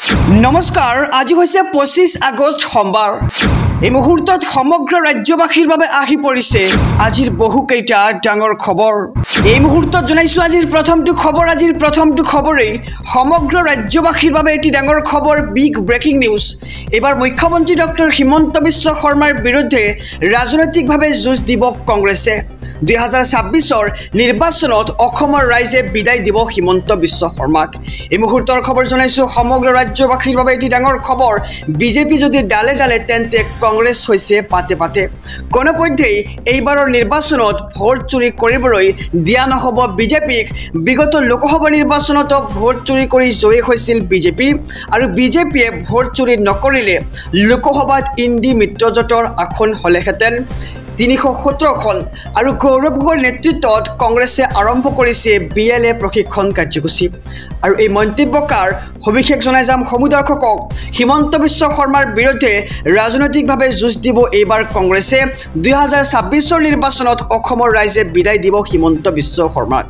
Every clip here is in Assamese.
নমস্কাৰ, আজি হৈছে 25 আগষ্ট সোমবাৰ। এই মুহূৰ্তত সমগ্ৰ ৰাজ্যবাসীৰ বাবে আহি পৰিছে আজিৰ বহুকেইটা ডাঙৰ খবৰ। এই মুহূৰ্তত জনাইছো আজিৰ প্ৰথমটো খবৰে সমগ্ৰ ৰাজ্যবাসীৰ বাবে এটি ডাঙৰ খবৰ, বিগ ব্ৰেকিং নিউজ। এবাৰ মুখ্যমন্ত্ৰী ডক্টৰ হিমন্ত বিশ্ব শৰ্মাৰ বিৰুদ্ধে ৰাজনৈতিকভাৱে যুঁজ দিব কংগ্ৰেছে। 2026 নিৰ্বাচনত অসমৰ ৰাইজে বিদায় দিব হিমন্ত বিশ্ব শৰ্মাক। এই মুহূৰ্তৰ খবৰ জনাইছো সমগ্ৰ ৰাজ্যবাসীৰ বাবে এটি ডাঙৰ খবৰ। বিজেপি যদি ডালে ডালে তেন্তে কংগ্ৰেছ হৈছে পাতে পাতে। কোনোপধ্যেই এইবাৰৰ নিৰ্বাচনত ভোট চুৰি কৰিবলৈ দিয়া নহ'ব বিজেপিক। বিগত লোকসভা নিৰ্বাচনতো ভোট চুৰি কৰি জয়ী হৈছিল বিজেপি, আৰু বিজেপিয়ে ভোট চুৰি নকৰিলে লোকসভাত ইণ্ডি মিত্ৰজোঁটৰ আসন হ'লেহেঁতেন 317খন। আৰু গৌৰৱ গগৈৰ নেতৃত্বত কংগ্ৰেছে আৰম্ভ কৰিছে BLA প্ৰশিক্ষণ কাৰ্যসূচী। আৰু এই মন্তব্যকাৰ সবিশেষ জনাই যাম সমূহ দৰ্শকক। হিমন্ত বিশ্ব শৰ্মাৰ বিৰুদ্ধে ৰাজনৈতিকভাৱে যুঁজ দিব এইবাৰ কংগ্ৰেছে। 2026 নিৰ্বাচনত অসমৰ ৰাইজে বিদায় দিব হিমন্ত বিশ্ব শৰ্মাক।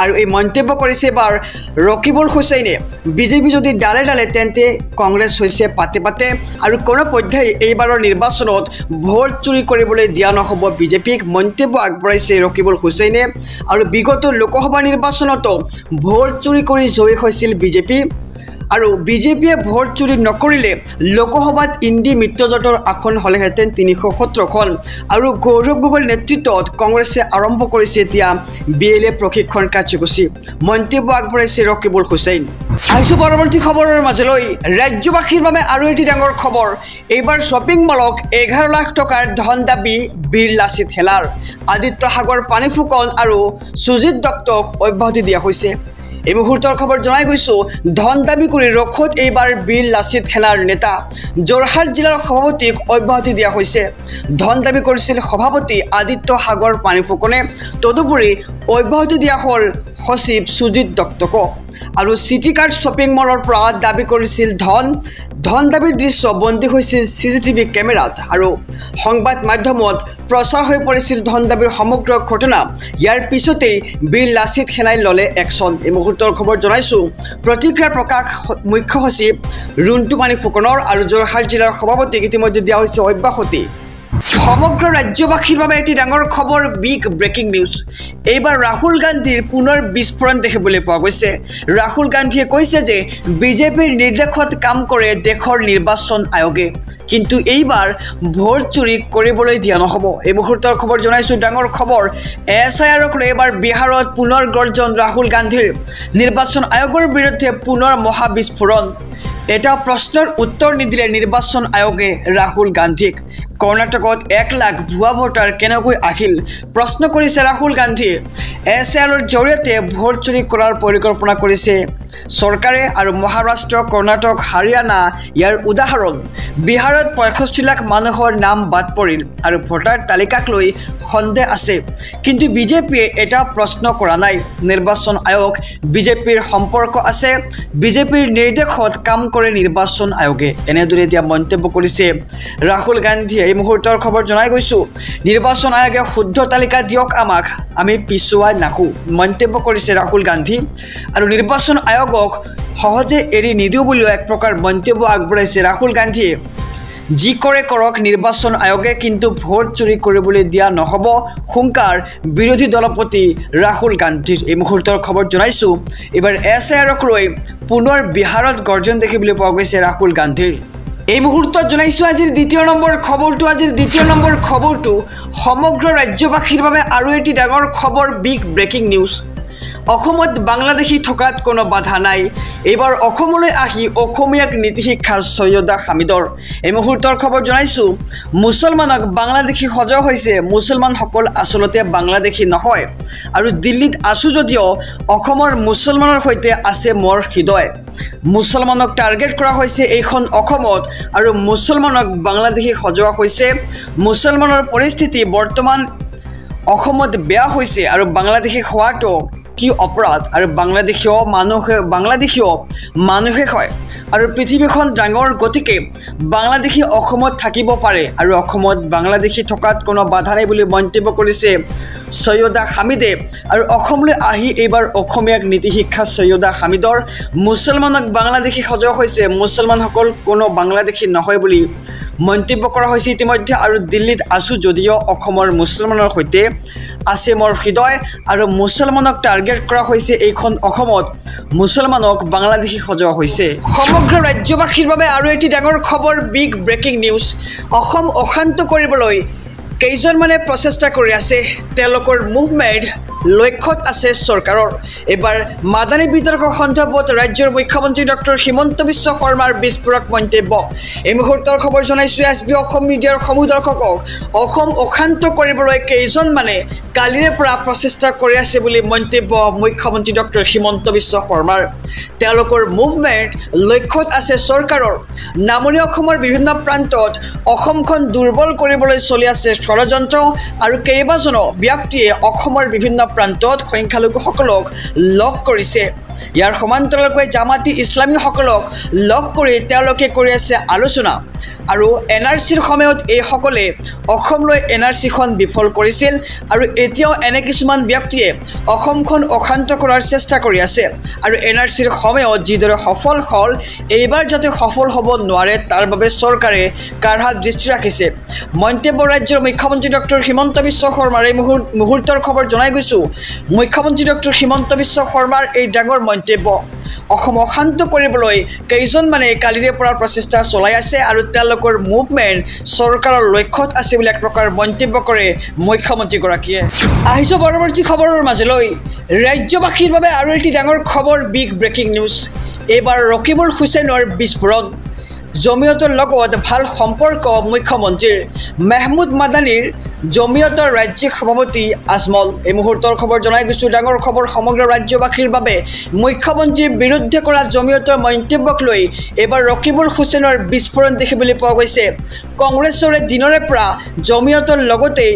আৰু এই মন্তব্য কৰিছে এবাৰ ৰকিবুল হুছেইনে। বিজেপি যদি ডালে ডালে তেন্তে কংগ্ৰেছ হৈছে পাতে পাতে, আৰু কোনোপধ্যেই এইবাৰৰ নিৰ্বাচনত ভোট চুৰি কৰিবলৈ দিয়া নহ'ব বিজেপিক, মন্তব্য আগবঢ়াইছে ৰকিবুল হুছেইনে। আৰু বিগত লোকসভা নিৰ্বাচনতো ভোট চুৰি কৰি জয়ী হৈছিল বিজেপি, আৰু বিজেপিয়ে ভোট চুৰি নকৰিলে লোকসভাত ইণ্ডি মিত্ৰজোঁটৰ আসন হ'লেহেঁতেন 317খন। আৰু গৌৰৱ গগৈৰ নেতৃত্বত কংগ্ৰেছে আৰম্ভ কৰিছে এতিয়া BLA প্ৰশিক্ষণ কাৰ্যসূচী, মন্তব্য আগবঢ়াইছে ৰকিবুল হুছেইন। আহিছোঁ পৰৱৰ্তী খবৰৰ মাজলৈ। ৰাজ্যবাসীৰ বাবে আৰু এটি ডাঙৰ খবৰ। এইবাৰ শ্বপিং মলক 11 লাখ টকাৰ ধন দাবী বীৰ লাচিত হেলাৰ। আদিত্য সাগৰ পানী ফুকন আৰু সুজিত দত্তক অব্যাহতি দিয়া হৈছে। এই মুহূৰ্তৰ খবৰ জনাই গৈছো, ধন দাবী কৰি ৰখত এইবাৰ বীৰ লাচিত সেনাৰ নেতা যোৰহাট জিলাৰ সভাপতিক অব্যাহতি দিয়া হৈছে। ধন দাবী কৰিছিল সভাপতি আদিত্য সাগৰ পানী ফুকনে। তদুপৰি অব্যাহতি দিয়া হ'ল সচিব সুজিত দত্তকো। আৰু চিটি কাৰ্ড শ্বপিং মলৰ পৰা দাবী কৰিছিল ধন দাবীৰ দৃশ্য বন্দী হৈছিল CCTV কেমেৰাত, আৰু সংবাদ মাধ্যমত প্ৰচাৰ হৈ পৰিছিল ধন দাবীৰ সমগ্ৰ ঘটনা। ইয়াৰ পিছতেই বীৰ লাচিত সেনাই ল'লে একশ্যন। এই মুহূৰ্তৰ খবৰ জনাইছোঁ। প্ৰতিক্ৰিয়া প্ৰকাশ মুখ্য সচিব ৰুণ্টু পানী ফুকনৰ, আৰু যোৰহাট জিলাৰ সভাপতিক ইতিমধ্যে দিয়া হৈছে অব্যাহতি। সমগ্ৰ ৰাজ্যবাসীৰ বাবে এটি ডাঙৰ খবৰ, বিগ ব্ৰেকিং নিউজ। এইবাৰ ৰাহুল গান্ধীৰ পুনৰ বিস্ফোৰণ দেখিবলৈ পোৱা গৈছে। ৰাহুল গান্ধীয়ে কৈছে যে বিজেপিৰ নিৰ্দেশত কাম কৰে দেশৰ নিৰ্বাচন আয়োগে, কিন্তু এইবাৰ ভোট চুৰি কৰিবলৈ দিয়া নহ'ব। এই মুহূৰ্তৰ খবৰ জনাইছোঁ, ডাঙৰ খবৰ। SIRক লৈ এইবাৰ বিহাৰত পুনৰ গৰ্জন ৰাহুল গান্ধীৰ। নিৰ্বাচন আয়োগৰ বিৰুদ্ধে পুনৰ মহাবিস্ফোৰণ। এটা প্ৰশ্নৰ উত্তৰ নিদিলে নিৰ্বাচন আয়োগে ৰাহুল গান্ধীক। কৰ্ণাটকত 1 লাখ ভুৱা ভোটাৰ কেনেকৈ আহিল প্ৰশ্ন কৰিছে ৰাহুল গান্ধীয়ে। SIRৰ জৰিয়তে ভোট চুৰি কৰাৰ পৰিকল্পনা কৰিছে চৰকাৰে, আৰু মহাৰাষ্ট্ৰ, কৰ্ণাটক, হাৰিয়ানা ইয়াৰ উদাহৰণ। বিহাৰত 65 লাখ মানুহৰ নাম বাদ পৰিল, আৰু ভোটাৰ তালিকাক লৈ সন্দেহ আছে, কিন্তু বিজেপিয়ে এটা প্ৰশ্ন কৰা নাই। নিৰ্বাচন আয়োগ বিজেপিৰ সম্পৰ্ক আছে, বিজেপিৰ নিৰ্দেশত কাম কৰে নিৰ্বাচন আয়োগে, এনেদৰে দিয়া মন্তব্য কৰিছে ৰাহুল গান্ধীয়ে। এই মুহূৰ্তৰ খবৰ জনাই গৈছোঁ, নিৰ্বাচন আয়োগে শুদ্ধ তালিকা দিয়ক আমাক, আমি পিছুৱাই নাহো, মন্তব্য কৰিছে ৰাহুল গান্ধী। আৰু নিৰ্বাচন আয়োগক সহজে এৰি নিদিওঁ বুলিও এক প্ৰকাৰ মন্তব্য আগবঢ়াইছে ৰাহুল গান্ধীয়ে। যি কৰে কৰক নিৰ্বাচন আয়োগে, কিন্তু ভোট চুৰি কৰিবলৈ দিয়া নহ'ব, হুংকাৰ বিৰোধী দলপতি ৰাহুল গান্ধীৰ। এই মুহূৰ্তৰ খবৰ জনাইছোঁ, এইবাৰ SIRক লৈ পুনৰ বিহাৰত গৰ্জন দেখিবলৈ পোৱা গৈছে ৰাহুল গান্ধীৰ। এই মুহূৰ্তত জনাইছোঁ আজিৰ দ্বিতীয় নম্বৰ খবৰটো সমগ্ৰ ৰাজ্যবাসীৰ বাবে আৰু এটি ডাঙৰ খবৰ, বিগ ব্ৰেকিং নিউজ। অসমত বাংলাদেশী থকাত কোনো বাধা নাই। এইবাৰ অসমলৈ আহি অসমীয়াক নীতি শিক্ষা সৈয়দা হামিদৰ। এই মুহূৰ্তৰ খবৰ জনাইছোঁ, মুছলমানক বাংলাদেশী সজোৱা হৈছে। মুছলমানসকল আচলতে বাংলাদেশী নহয়, আৰু দিল্লীত আছোঁ যদিও অসমৰ মুছলমানৰ সৈতে আছে মোৰ হৃদয়। মুছলমানক টাৰ্গেট কৰা হৈছে এইখন অসমত, আৰু মুছলমানক বাংলাদেশী সজোৱা হৈছে। মুছলমানৰ পৰিস্থিতি বৰ্তমান অসমত বেয়া হৈছে, আৰু বাংলাদেশী হোৱাটো কি অপৰাধ আৰু বাংলাদেশীয় মানুহে হয় আৰু পৃথিৱীখন ডাঙৰ গতিকে বাংলাদেশী অসমত থাকিব পাৰে আৰু অসমত বাংলাদেশী থকাত কোনো বাধা নাই বুলি মন্তব্য কৰিছে সৈয়দা হামিদে আৰু অসমলৈ আহি এইবাৰ অসমীয়াক নীতি শিক্ষা সৈয়দা হামিদৰ মুছলমানক বাংলাদেশী সজোৱা হৈছে মুছলমানসকল কোনো বাংলাদেশী নহয় বুলি মন্তব্য কৰা হৈছে ইতিমধ্যে আৰু দিল্লীত আছো যদিও অসমৰ মুছলমানৰ সৈতে আছে মোৰ হৃদয় আৰু মুছলমানক টাৰ্গেট কৰা হৈছে এইখন অসমত মুছলমানক বাংলাদেশী সজোৱা হৈছে সমগ্ৰ ৰাজ্যবাসীৰ বাবে আৰু এটি ডাঙৰ খবৰ বিগ ব্ৰেকিং নিউজ অসম অশান্ত কৰিবলৈ কেইজনমানে প্ৰচেষ্টা কৰি আছে তেওঁলোকৰ মুভমেণ্ট লক্ষ্যত আছে চৰকাৰৰ এবাৰ মাদানী বিতৰ্ক সন্দৰ্ভত ৰাজ্যৰ মুখ্যমন্ত্ৰী ডক্টৰ হিমন্ত বিশ্ব শৰ্মাৰ বিস্ফোৰক মন্তব্য এই মুহূৰ্তৰ খবৰ জনাইছো এছবি অসম মিডিয়াৰ সমূহ দৰ্শকক অসম অশান্ত কৰিবলৈ কেইজনমানে কালিৰে পৰা প্ৰচেষ্টা কৰি আছে বুলি মন্তব্য মুখ্যমন্ত্ৰী ডক্টৰ হিমন্ত বিশ্ব শৰ্মাৰ তেওঁলোকৰ মুভমেণ্ট লক্ষ্যত আছে চৰকাৰৰ নামনি অসমৰ বিভিন্ন প্ৰান্তত অসমখন দুৰ্বল কৰিবলৈ চলি আছে ষড়যন্ত্ৰ আৰু কেইবাজনো ব্যক্তিয়ে অসমৰ বিভিন্ন প্ৰান্তত সংখ্যালঘুসকলক লগ কৰিছে ইয়াৰ সমান্তৰালকৈ জামাতি ইছলামীসকলক লগ কৰি তেওঁলোকে কৰি আছে আলোচনা আৰু এনআৰচিৰ সময়ত এই সকলে অসমলৈ এনআৰচিখন বিফল কৰিছিল আৰু এতিয়াও এনে কিছুমান ব্যক্তিয়ে অসমখন অশান্ত কৰাৰ চেষ্টা কৰি আছে আৰু এনআৰচিৰ সময়ত যিদৰে সফল হ'ল এইবাৰ যাতে সফল হ'ব নোৱাৰে তাৰ বাবে চৰকাৰে কাঢ়া দৃষ্টি ৰাখিছে মন্তব্য ৰাজ্যৰ মুখ্যমন্ত্ৰী ডক্টৰ হিমন্ত বিশ্ব শৰ্মাৰ এই মুহূৰ্তৰ খবৰ জনাই গৈছো মুখ্যমন্ত্ৰী ডক্টৰ হিমন্ত বিশ্ব শৰ্মাৰ এই ডাঙৰ মন্তব্য অসম অশান্ত কৰিবলৈ কেইজনমানে কালিৰে পৰা প্ৰচেষ্টা চলাই আছে আৰু তেওঁলোকৰ মুভমেণ্ট চৰকাৰৰ লক্ষ্যত আছে বুলি এক প্ৰকাৰ মন্তব্য কৰে মুখ্যমন্ত্ৰীগৰাকীয়ে আহিছো পৰৱৰ্তী খবৰৰ মাজলৈ ৰাজ্যবাসীৰ বাবে আৰু এটি ডাঙৰ খবৰ বিগ ব্ৰেকিং নিউজ এইবাৰ ৰকিবুল হুছেইনৰ বিস্ফোৰণ জমিয়তৰ লগত ভাল সম্পৰ্ক মুখ্যমন্ত্ৰীৰ মেহমুদ মাদানীৰ জমিয়তৰ ৰাজ্যিক সভাপতি আজমল এই মুহূৰ্তৰ খবৰ জনাই গৈছো ডাঙৰ খবৰ সমগ্ৰ ৰাজ্যবাসীৰ বাবে মুখ্যমন্ত্ৰীৰ বিৰুদ্ধে কৰা জমিয়তৰ মন্তব্যক লৈ এবাৰ ৰকিবুল হুছেইনৰ বিস্ফোৰণ দেখিবলৈ পোৱা গৈছে কংগ্ৰেছৰে দিনৰে পৰা জমিয়তৰ লগতে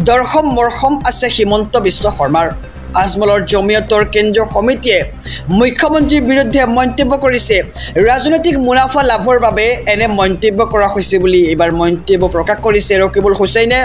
দৰ্শম মৰহম আছে হিমন্ত বিশ্ব শৰ্মাৰ আজমলৰ জমিয়তৰ কেন্দ্ৰীয় সমিতিয়ে মুখ্যমন্ত্ৰীৰ বিৰুদ্ধে মন্তব্য কৰিছে ৰাজনৈতিক মুনাফা লাভৰ বাবে এনে মন্তব্য কৰা হৈছে বুলি এবাৰ মন্তব্য প্ৰকাশ কৰিছে ৰকিবুল হুছেইনে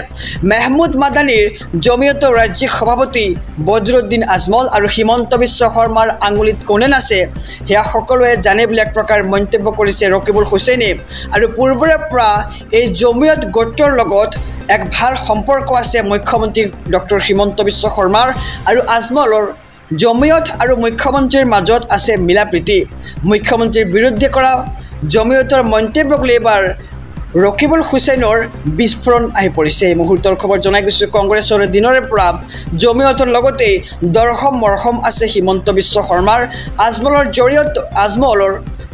মেহমুদ মাদানীৰ জমিয়তৰ ৰাজ্যিক সভাপতি বদৰুদ্দিন আজমল আৰু হিমন্ত বিশ্ব শৰ্মাৰ আঙুলিত কোনে আছে সেয়া সকলোৱে জানে বুলি এক প্ৰকাৰ মন্তব্য কৰিছে ৰকিবুল হুছেইনে আৰু পূৰ্বৰে পৰা এই জমিয়ত গোটৰ লগত এক ভাল সম্পৰ্ক আছে মুখ্যমন্ত্ৰী ডক্টৰ হিমন্ত বিশ্ব শৰ্মাৰ আৰু আজমলৰ জমিয়ত আৰু মুখ্যমন্ত্ৰীৰ মাজত আছে মিলাপ্ৰীতি মুখ্যমন্ত্ৰীৰ বিৰুদ্ধে কৰা জমিয়তৰ মন্তব্যক লৈ এবাৰ ৰকিবুল হুছেইনৰ বিস্ফোৰণ আহি পৰিছে এই মুহূৰ্তৰ খবৰ জনাই গৈছো কংগ্ৰেছৰ দিনৰে পৰা জমিয়তৰ লগতে দৰ্শম মৰহম আছে হিমন্ত বিশ্ব শৰ্মাৰ আজমলৰ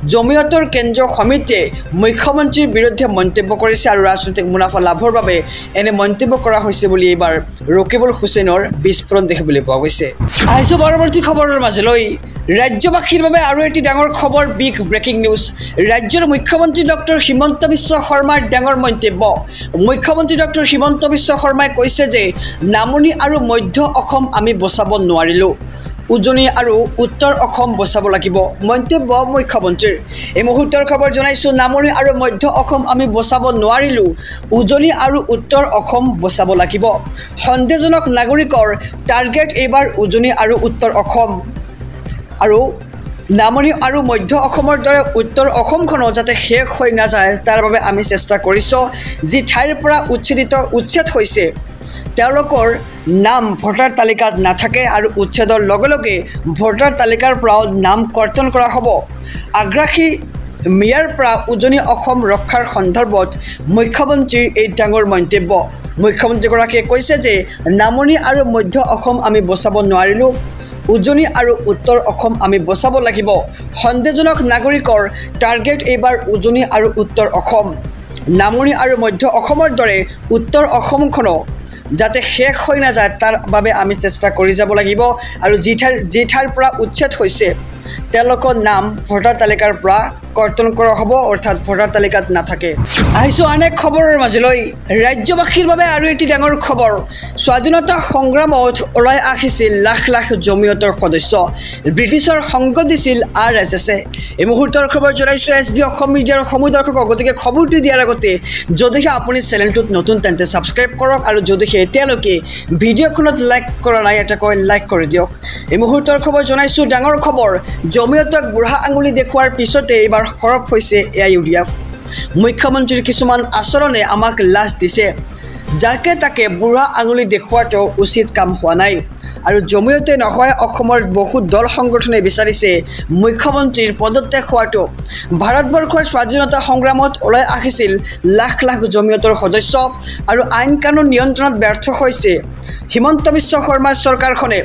জমিয়তৰ কেন্দ্ৰীয় সমিতিয়ে মুখ্যমন্ত্ৰীৰ বিৰুদ্ধে মন্তব্য কৰিছে আৰু ৰাজনৈতিক মুনাফা লাভৰ বাবে এনে মন্তব্য কৰা হৈছে বুলি এইবাৰ ৰকিবুল হুছেইনৰ বিস্ফোৰণ দেখিবলৈ পোৱা গৈছে আহিছো পৰৱৰ্তী খবৰৰ মাজলৈ ৰাজ্যবাসীৰ বাবে আৰু এটি ডাঙৰ খবৰ বিগ ব্ৰেকিং নিউজ ৰাজ্যৰ মুখ্যমন্ত্ৰী ডক্টৰ হিমন্ত বিশ্ব শৰ্মাৰ ডাঙৰ মন্তব্য মুখ্যমন্ত্ৰী ডক্টৰ হিমন্ত বিশ্ব শৰ্মাই কৈছে যে নামনি আৰু মধ্য অসম আমি বচাব নোৱাৰিলোঁ উজনি আৰু উত্তৰ অসম বচাব লাগিব মন্তব্য মুখ্যমন্ত্ৰীৰ এই মুহূৰ্তৰ খবৰ জনাইছো নামনি আৰু মধ্য অসম আমি বচাব নোৱাৰিলোঁ উজনি আৰু উত্তৰ অসম বচাব লাগিব সন্দেহজনক নাগৰিকৰ টাৰ্গেট এইবাৰ উজনি আৰু উত্তৰ অসম আৰু নামনি আৰু মধ্য অসমৰ দৰে উত্তৰ অসমখনো যাতে শেষ হৈ নাযায় তাৰ বাবে আমি চেষ্টা কৰিছোঁ যি ঠাইৰ পৰা উচ্ছেদ হৈছে তেওঁলোকৰ নাম ভোটাৰ তালিকাত নাথাকে আৰু উচ্ছেদৰ লগে লগে ভোটাৰ তালিকাৰ পৰাও নাম কৰ্তন কৰা হ'ব আগ্ৰাসী মিয়াৰ পৰা উজনি অসম ৰক্ষাৰ সন্দৰ্ভত মুখ্যমন্ত্ৰীৰ এই ডাঙৰ মন্তব্য মুখ্যমন্ত্ৰীগৰাকীয়ে কৈছে যে নামনি আৰু মধ্য অসম আমি বচাব নোৱাৰিলোঁ উজনি আৰু উত্তৰ অসম আমি বচাব লাগিব সন্দেহজনক নাগৰিকৰ টাৰ্গেট এইবাৰ উজনি আৰু উত্তৰ অসম নামনি আৰু মধ্য অসমৰ দৰে উত্তৰ অসমখনো যাতে শেষ হৈ নাযায় তাৰ বাবে আমি চেষ্টা কৰি যাব লাগিব আৰু যি ঠাইৰ পৰা উচ্ছেদ হৈছে তেওঁলোকৰ নাম ভোটাৰ তালিকাৰ পৰা কৰ্তন কৰা হ'ব অৰ্থাৎ ভোটাৰ তালিকাত নাথাকে আহিছো অনেক খবৰৰ মাজলৈ ৰাজ্যবাসীৰ বাবে আৰু এটি ডাঙৰ খবৰ স্বাধীনতা সংগ্ৰামত ওলাই আহিছিল লাখ লাখ জমিয়তৰ সদস্য ব্ৰিটিছৰ সংগ দিছিল আৰএছএছে এই মুহূৰ্তৰ খবৰ জনাইছো এছবি অসম মিডিয়াৰ সমুদৰ্শকক গতিকে খবৰটো দিয়াৰ আগতে যদিহে আপুনি চেনেলটোত নতুন তেন্তে সাবস্ক্ৰাইব কৰক আৰু যদিহে এতিয়ালৈকে ভিডিঅ'খনত লাইক কৰা নাই এটা কৈ লাইক কৰি দিয়ক এই মুহূৰ্তৰ খবৰ জনাইছো ডাঙৰ খবৰ জমিয়তক বুঢ়া আঙুলি দেখুৱাৰ পিছতে এইবাৰ খৰপ হৈছে এআইইউডিএফ মুখ্যমন্ত্ৰীৰ কিছুমান আচৰণে আমাক লাজ দিছে যাকে তাকে বুঢ়া আঙুলি দেখুৱাটো উচিত কাম হোৱা নাই আৰু জমিয়তে নহয় অসমৰ বহু দল সংগঠনে বিচাৰিছে মুখ্যমন্ত্ৰীৰ পদত্যাগ হোৱাটো ভাৰতবৰ্ষৰ স্বাধীনতা সংগ্ৰামত ওলাই আহিছিল লাখ লাখ জমিয়তৰ সদস্য আৰু আইন কানুন নিয়ন্ত্ৰণত ব্যৰ্থ হৈছে হিমন্ত বিশ্ব শৰ্মাৰ চৰকাৰখনে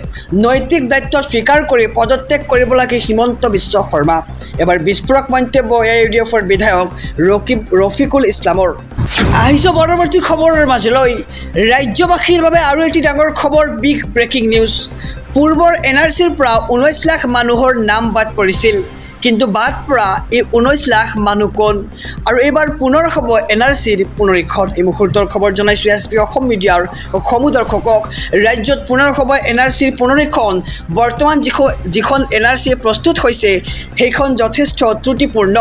নৈতিক দায়িত্ব স্বীকাৰ কৰি পদত্যাগ কৰিব লাগে হিমন্ত বিশ্ব শৰ্মা এবাৰ বিস্ফোৰক মন্তব্য এআইইউডিএফৰ বিধায়ক ৰফিকুল ইছলামৰ আহিছে পৰৱৰ্তী খবৰৰ মাজলৈ ৰাজ্যবাসীৰ বাবে আৰু এটি ডাঙৰ খবৰ বিগ ব্ৰেকিং নিউজ পূৰ্বৰ এনআৰচিৰ পৰা 19 লাখ মানুহৰ নাম বাদ পৰিছিল কিন্তু বাদ পৰা এই 19 লাখ মানুহ কোন আৰু এবাৰ পুনৰ হ'ব এনআৰচিৰ পুনৰীক্ষণ এই মুহূৰ্তৰ খবৰ জনাইছো এছপি অসম মিডিয়াৰ সমুদৰ্শকক ৰাজ্যত পুনৰ হ'ব এনআৰচিৰ পুনৰীক্ষণ বৰ্তমান যিখন এনআৰচি প্ৰস্তুত হৈছে সেইখন যথেষ্ট ত্ৰুটিপূৰ্ণ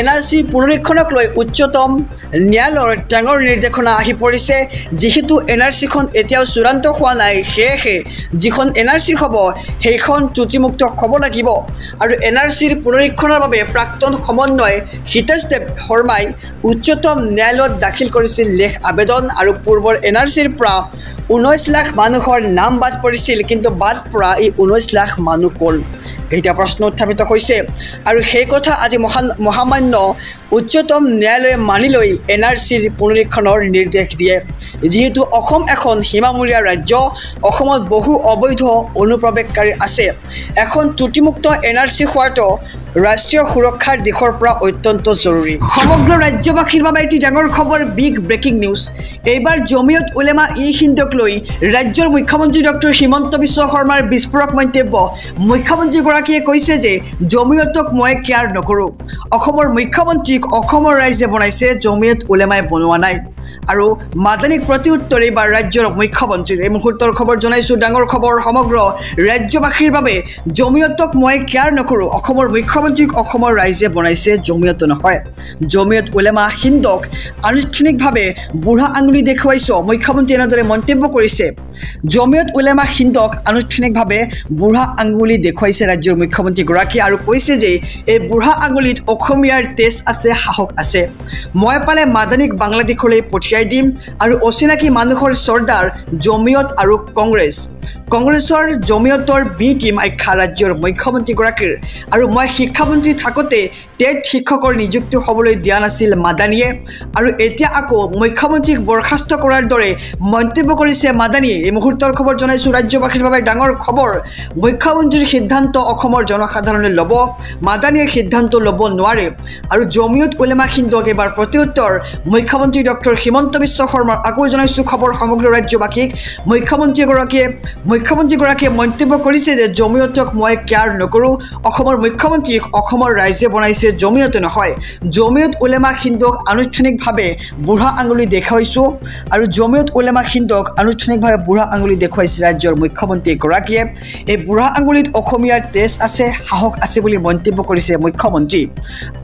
এনআৰচি পুনৰীক্ষণক লৈ উচ্চতম ন্যায়ালয়ৰ ডাঙৰ নিৰ্দেশনা আহি পৰিছে যিহেতু এনআৰচিখন এতিয়াও চূড়ান্ত হোৱা নাই সেয়েহে যিখন এনআৰচি হ'ব সেইখন ত্ৰুটিমুক্ত হ'ব লাগিব আৰু এনআৰচিৰ পুনৰীক্ষণৰ বাবে প্ৰাক্তন সমন্বয় হিতেশ দেৱ শৰ্মাই উচ্চতম ন্যায়ালয়ত দাখিল কৰিছিল লেখ আবেদন আৰু পূৰ্বৰ এনআৰচিৰ পৰা 19 লাখ মানুহৰ নাম বাদ পৰিছিল কিন্তু বাদ পৰা এই 19 লাখ মানুহ কোন এটা প্ৰশ্ন উত্থাপিত হৈছে আৰু সেই কথা আজি মহামান্য উচ্চতম ন্যায়ালয়ে মানি লৈ এনআৰচিৰ পুনৰীক্ষণৰ নিৰ্দেশ দিয়ে যেহেতু অসম এখন সীমামূৰীয়া ৰাজ্য অসমত বহু অবৈধ অনুপ্ৰৱেশকাৰী আছে এখন ত্ৰুটিমুক্ত এনআৰচি হোৱাটো ৰাষ্ট্ৰীয় সুৰক্ষাৰ দিশৰ পৰা অত্যন্ত জৰুৰী সমগ্ৰ ৰাজ্যবাসীৰ বাবে এটি ডাঙৰ খবৰ বিগ ব্ৰেকিং নিউজ এইবাৰ জমিয়ত উলেমা হিন্দক লৈ ৰাজ্যৰ মুখ্যমন্ত্ৰী ডক্টৰ হিমন্ত বিশ্ব শৰ্মাৰ বিস্ফোৰক মন্তব্য মুখ্যমন্ত্ৰীগৰাকীয়ে কৈছে যে জমিয়তক মই কেয়াৰ নকৰোঁ অসমৰ মুখ্যমন্ত্ৰীক অসমৰ ৰাইজে বনাইছে জমিয়ত উলেমাই বনোৱা নাই আৰু মাদানিক প্ৰতি উত্তৰ এইবাৰ ৰাজ্যৰ মুখ্যমন্ত্ৰীৰ এই মুহূৰ্তৰ খবৰ জনাইছো ডাঙৰ খবৰ সমগ্ৰ ৰাজ্যবাসীৰ বাবে জমিয়তক মই কেয়াৰ নকৰোঁ অসমৰ মুখ্যমন্ত্ৰীক অসমৰ ৰাইজে বনাইছে জমিয়ত নহয় জমিয়ত উলেমা হিন্দক আনুষ্ঠানিকভাৱে বুঢ়া আঙুলি দেখুৱাইছো মুখ্যমন্ত্ৰী এনেদৰে মন্তব্য কৰিছে জমিয়ত উলেমা হিন্দক আনুষ্ঠানিকভাৱে বুঢ়া আঙুলি দেখুৱাইছে ৰাজ্যৰ মুখ্যমন্ত্ৰীগৰাকীয়ে আৰু কৈছে যে এই বুঢ়া আঙুলিত অসমীয়াৰ তেজ আছে সাহস আছে মই পালে মাদানিক বাংলাদেশলৈ পঠিয়াই দিম আৰু অচিনাকি মানুহৰ চৰ্দাৰ জমিয়ত আৰু কংগ্ৰেছৰ জমিয়তৰ বি টিম আখ্যা ৰাজ্যৰ মুখ্যমন্ত্ৰীগৰাকীৰ আৰু মই শিক্ষামন্ত্ৰী থাকোঁতে টেট শিক্ষকৰ নিযুক্তি হ'বলৈ দিয়া নাছিল মাদানিয়ে আৰু এতিয়া আকৌ মুখ্যমন্ত্ৰীক বৰখাস্ত কৰাৰ দৰে মন্তব্য কৰিছে মাদানিয়ে এই মুহূৰ্তৰ খবৰ জনাইছো ৰাজ্যবাসীৰ বাবে ডাঙৰ খবৰ মুখ্যমন্ত্ৰীৰ সিদ্ধান্ত অসমৰ জনসাধাৰণে ল'ব মাদানিয়ে সিদ্ধান্ত ল'ব নোৱাৰে আৰু জমিয়ত উলেমা হিন্দক এবাৰ প্ৰত্যুত্তৰ মুখ্যমন্ত্ৰী ডক্টৰ হিমন্ত বিশ্ব শৰ্মাৰ আকৌ জনাইছো খবৰ সমগ্ৰ ৰাজ্যবাসীক মুখ্যমন্ত্ৰীগৰাকীয়ে মন্তব্য কৰিছে যে জমিয়তক মই কেয়াৰ নকৰোঁ অসমৰ মুখ্যমন্ত্ৰীক অসমৰ ৰাইজে বনাইছে জমিয়ত নহয় জমিয়ত উলেমা হিন্দক আনুষ্ঠানিকভাৱে বুঢ়া আঙুলি দেখুৱাইছো আৰু জমিয়ত উলেমা হিন্দক আনুষ্ঠানিকভাৱে বুঢ়া আঙুলি দেখুৱাইছে ৰাজ্যৰ মুখ্যমন্ত্ৰীগৰাকীয়ে এই বুঢ়া আঙুলিত অসমীয়াৰ তেজ আছে সাহস আছে বুলি মন্তব্য কৰিছে মুখ্যমন্ত্ৰী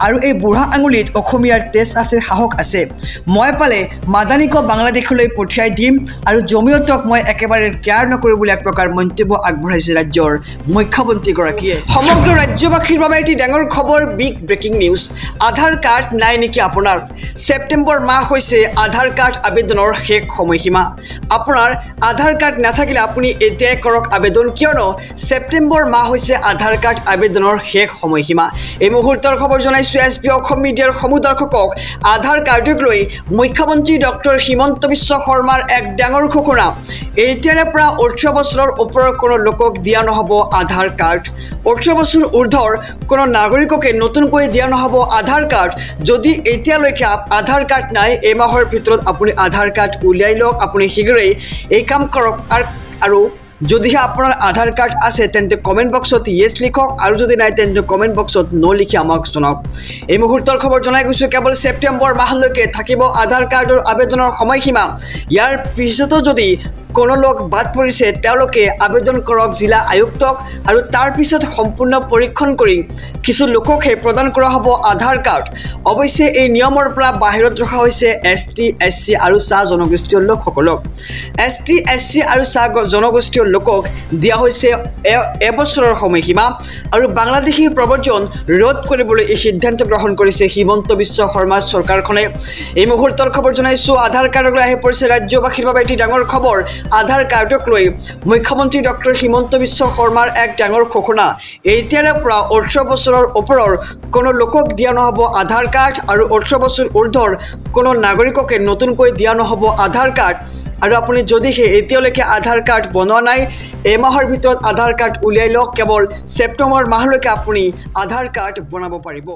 আৰু এই বুঢ়া আঙুলিত অসমীয়াৰ তেজ আছে সাহস আছে মই পালে মাদানিক বাংলাদেশলৈ পঠিয়াই দিম আৰু জমিয়তক মই একেবাৰে কেয়াৰ নকৰোঁ বুলি এক প্ৰকাৰ মন্তব্য আগবঢ়াইছে ৰাজ্যৰ মুখ্যমন্ত্ৰীগৰাকীয়ে সমগ্ৰ ৰাজ্যবাসীৰ বাবে এটি ডাঙৰ খবৰ বিগ ব্ৰেকিং নিউজ আধাৰ কাৰ্ড নাই নেকি আপোনাৰ ছেপ্টেম্বৰ মাহ হৈছে আধাৰ কাৰ্ড আবেদনৰ শেষ সময়সীমা আপোনাৰ আধাৰ কাৰ্ড নাথাকিলে আপুনি এতিয়াই কৰক আবেদন কিয়নো ছেপ্টেম্বৰ মাহ হৈছে আধাৰ কাৰ্ড আবেদনৰ শেষ সময়সীমা এই মুহূৰ্তৰ খবৰ জনাইছো এছপি অসম মিডিয়াৰ সমুদৰ্শকক আধাৰ কাৰ্ডক লৈ মুখ্যমন্ত্ৰী ডক্টৰ হিমন্ত বিশ্ব শৰ্মাৰ এক ডাঙৰ ঘোষণা এতিয়াৰে পৰা 18 বছৰৰ ওপৰৰ কোনো লোকক দিয়া নহ'ব আধাৰ কাৰ্ড 18 বছৰ ঊৰ্ধৰ কোনো নাগৰিককে নতুনকৈ দিয়া নহ'ব আধাৰ কাৰ্ড যদি এতিয়ালৈকে আধাৰ কাৰ্ড নাই এই মাহৰ ভিতৰত আপুনি আধাৰ কাৰ্ড উলিয়াই লওক আপুনি শীঘ্ৰেই এই কাম কৰক আৰু যদিহে আপোনাৰ আধাৰ কাৰ্ড আছে তেন্তে কমেণ্ট বক্সত য়েছ লিখক আৰু যদি নাই তেন্তে কমেণ্ট বক্সত ন লিখি আমাক জনাওক এই মুহূৰ্তৰ খবৰ জনাই গৈছোঁ কেৱল ছেপ্টেম্বৰ মাহলৈকে থাকিব আধাৰ কাৰ্ডৰ আবেদনৰ সময়সীমা ইয়াৰ পিছতো যদি কোনো লোক বাদ পৰিছে তেওঁলোকে আবেদন কৰক জিলা আয়ুক্তক আৰু তাৰ পিছত সম্পূৰ্ণ পৰীক্ষণ কৰি কিছু লোককহে প্ৰদান কৰা হ'ব আধাৰ কাৰ্ড অৱশ্যে এই নিয়মৰ পৰা বাহিৰত ৰখা হৈছে ST SC আৰু চাহ জনগোষ্ঠীয় লোকসকলক ST SC আৰু চাহ জনগোষ্ঠীয় লোকক দিয়া হৈছে এবছৰৰ সময়সীমা আৰু বাংলাদেশীৰ প্ৰব্ৰজন ৰোধ কৰিবলৈ এই সিদ্ধান্ত গ্ৰহণ কৰিছে হিমন্ত বিশ্ব শৰ্মা চৰকাৰখনে এই মুহূৰ্তৰ খবৰ জনাইছোঁ আধাৰ কাৰ্ডক লৈ আহি পৰিছে ৰাজ্যবাসীৰ বাবে এটি ডাঙৰ খবৰ আধাৰ কাৰ্ডক লৈ মুখ্যমন্ত্ৰী ডক্টৰ হিমন্ত বিশ্ব শৰ্মাৰ এক ডাঙৰ ঘোষণা এতিয়াৰে পৰা 18 বছৰৰ ওপৰৰ কোনো লোকক দিয়া নহ'ব আধাৰ কাৰ্ড আৰু 18 বছৰ ঊৰ্ধৰ কোনো নাগৰিককে নতুনকৈ দিয়া নহ'ব আধাৰ কাৰ্ড আৰু আপুনি যদিহে এতিয়ালৈকে আধাৰ কাৰ্ড বনোৱা নাই এই মাহৰ ভিতৰত আধাৰ কাৰ্ড উলিয়াই লওক কেৱল ছেপ্টেম্বৰ মাহলৈকে আপুনি আধাৰ কাৰ্ড বনাব পাৰিব